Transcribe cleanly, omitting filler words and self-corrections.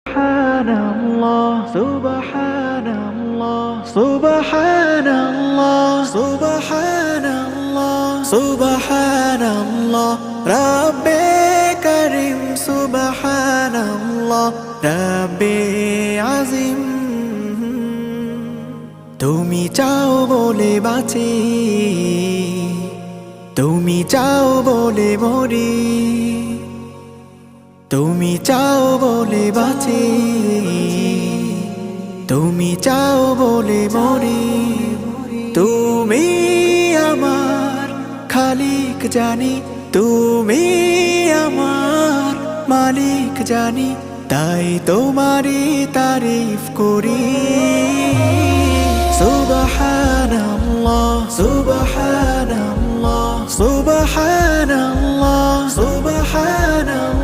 Subhanallah, Subhanallah, Subhanallah, Subhanallah, Subhanallah, Rabbi Karim, Subhanallah, Rabbi Azim. তুমি চাও বলে বাঁচি, তুমি চাও বলে মরি, তুমি চাও বলে বাঁচি, তুমি চাও বলে মরি। তুমি আমার খালিক জানি, তুমি আমার মালিক জানি, তাই তোমারই তারিফ করি। সুবহানাল্লাহ, সুবহানাল্লাহ, সুবহানাল্লাহ, সুবহানাল্লাহ।